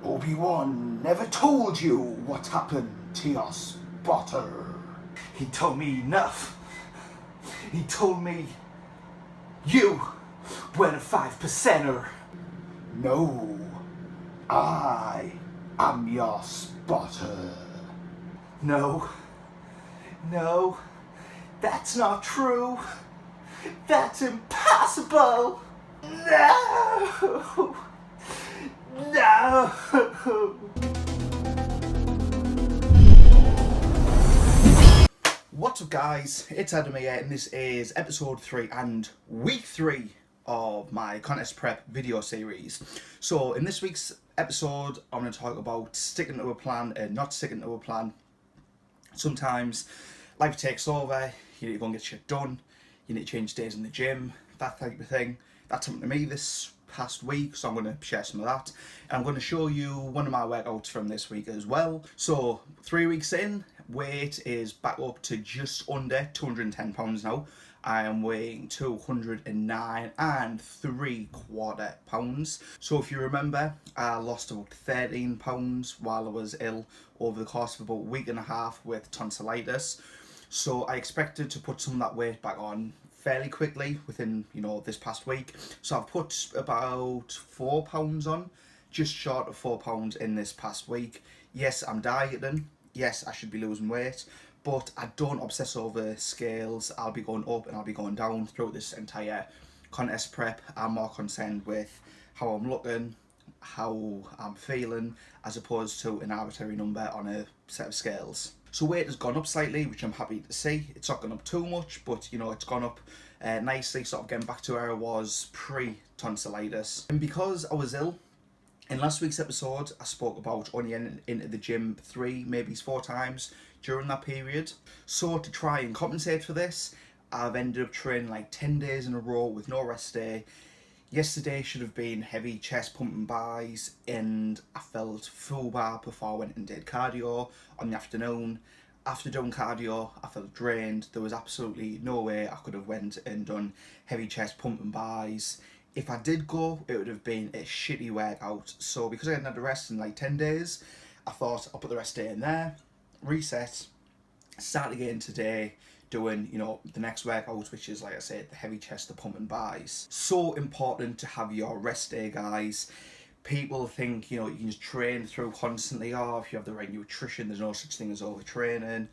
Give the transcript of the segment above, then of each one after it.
Obi-Wan never told you what happened to your spotter. He told me enough. He told me you weren't a 5%er. No, I am your spotter. No, that's not true. That's impossible. No. What's up guys, it's Adam here and this is episode 3 and week 3 of my contest prep video series. So in this week's episode I'm going to talk about sticking to a plan and not sticking to a plan. Sometimes life takes over, you need to go and get shit done, you need to change days in the gym, that type of thing. That's happened to me this past week, so I'm going to share some of that. And I'm going to show you one of my workouts from this week as well. So 3 weeks in, weight is back up to just under 210 pounds now. I am weighing 209 3/4 pounds. So if you remember, I lost about 13 pounds while I was ill over the course of about a week and a half with tonsillitis. So I expected to put some of that weight back on fairly quickly within, this past week. So I've put about 4 pounds on, just short of 4 pounds in this past week. Yes, I'm dieting. Yes, I should be losing weight, but I don't obsess over scales. I'll be going up and I'll be going down throughout this entire contest prep. I'm more concerned with how I'm looking, how I'm feeling, as opposed to an arbitrary number on a set of scales. So weight has gone up slightly, which I'm happy to see. It's not gone up too much, but it's gone up nicely, sort of getting back to where I was pre-tonsillitis. And because I was ill, in last week's episode, I spoke about only into the gym 3, maybe 4 times during that period. So to try and compensate for this, I've ended up training like 10 days in a row with no rest day. Yesterday should have been heavy chest pump and buys, and I felt full bar before I went and did cardio on the afternoon. After doing cardio, I felt drained. There was absolutely no way I could have went and done heavy chest pump and buys. If I did go, it would have been a shitty workout. So because I hadn't had a rest in like 10 days, I thought I'll put the rest day in there, reset, start again today, doing, the next workout, which is, like I said, the heavy chest, the pump and buys. So important to have your rest day, guys. People think, you can just train through constantly. Oh, if you have the right nutrition, there's no such thing as overtraining.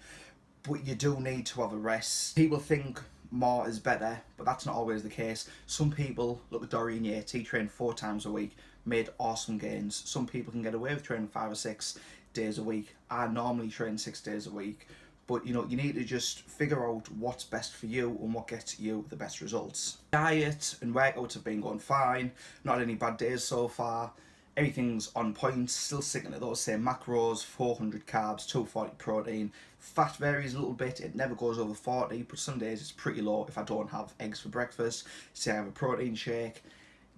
But you do need to have a rest. People think more is better, but that's not always the case. Some people, look at Dorian Yates, he trained 4 times a week, made awesome gains. Some people can get away with training 5 or 6 days a week. I normally train 6 days a week. But you need to just figure out what's best for you and what gets you the best results. Diet and workouts have been going fine, not any bad days so far. Everything's on point, still sticking to those same macros, 400 carbs, 240 protein. Fat varies a little bit, it never goes over 40, but some days it's pretty low if I don't have eggs for breakfast. Say I have a protein shake,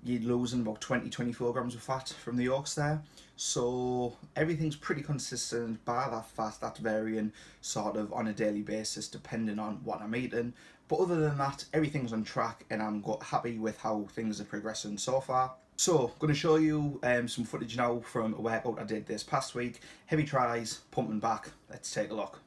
you're losing about 20-24 grams of fat from the yolks there. So everything's pretty consistent, bar that fat, that's varying sort of on a daily basis depending on what I'm eating. But other than that, everything's on track and I'm happy with how things are progressing so far. So I'm going to show you some footage now from a workout I did this past week. Heavy tries, pumping back. Let's take a look.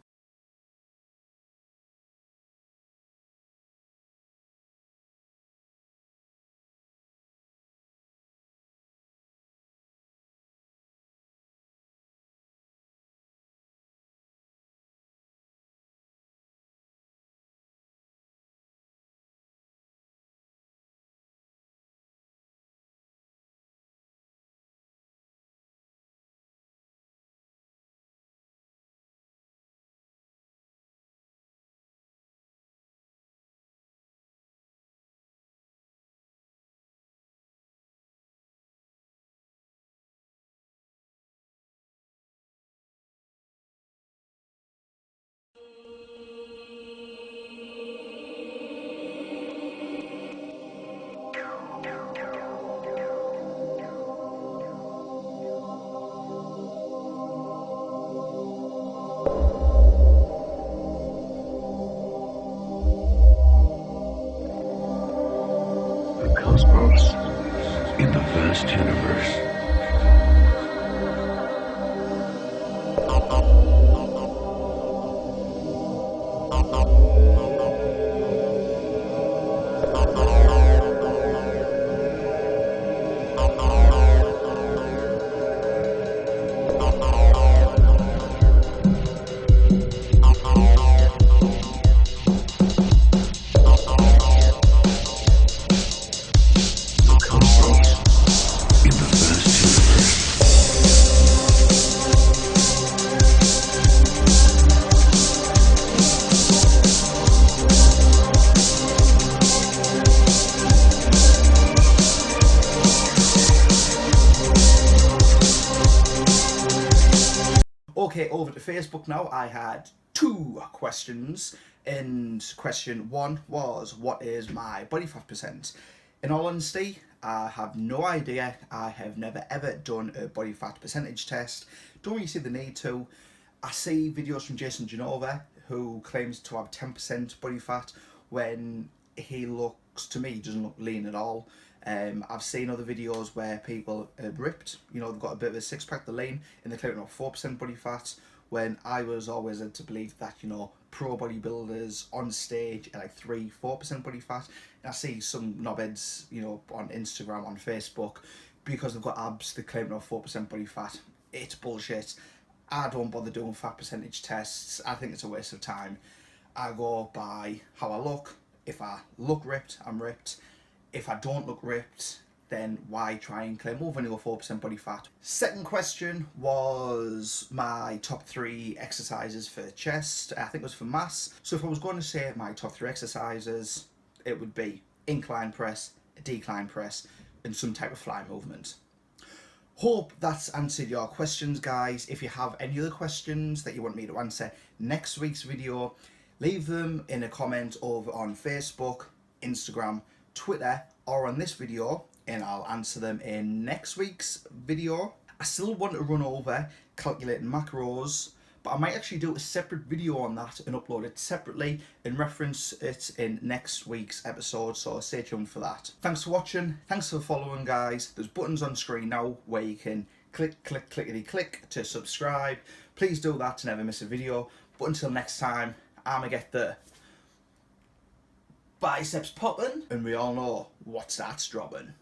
The cosmos in the vast universe. Okay, over to Facebook now. I had 2 questions, and question 1 was, what is my body fat percent? In all honesty, I have no idea. I have never ever done a body fat percentage test. Don't really see the need to. I see videos from Jason Genova who claims to have 10% body fat when he looks, to me, doesn't look lean at all. I've seen other videos where people are ripped, you know, they've got a bit of a six pack, they're lean, and they're claiming about 4% body fat, when I was always led to believe that, you know, pro bodybuilders on stage are like 3-4% body fat. And I see some knobheads, you know, on Instagram, on Facebook, because they've got abs, they claim about 4% body fat. It's bullshit. I don't bother doing fat percentage tests. I think it's a waste of time. I go by how I look. If I look ripped, I'm ripped. If I don't look ripped, then why try and claim, oh, I've only got 4% body fat. Second question was my top 3 exercises for chest. I think it was for mass. So if I was going to say my top 3 exercises, it would be incline press, a decline press, and some type of fly movement. Hope that's answered your questions, guys. If you have any other questions that you want me to answer next week's video, leave them in a comment over on Facebook, Instagram, Twitter, or on this video, and I'll answer them in next week's video. I still want to run over calculating macros, but I might actually do a separate video on that and upload it separately and reference it in next week's episode, so stay tuned for that. Thanks for watching, thanks for following, guys. There's buttons on screen now where you can click, clickety click to subscribe. Please do that to never miss a video. But until next time, I'ma get the biceps popping, and we all know what starts dropping.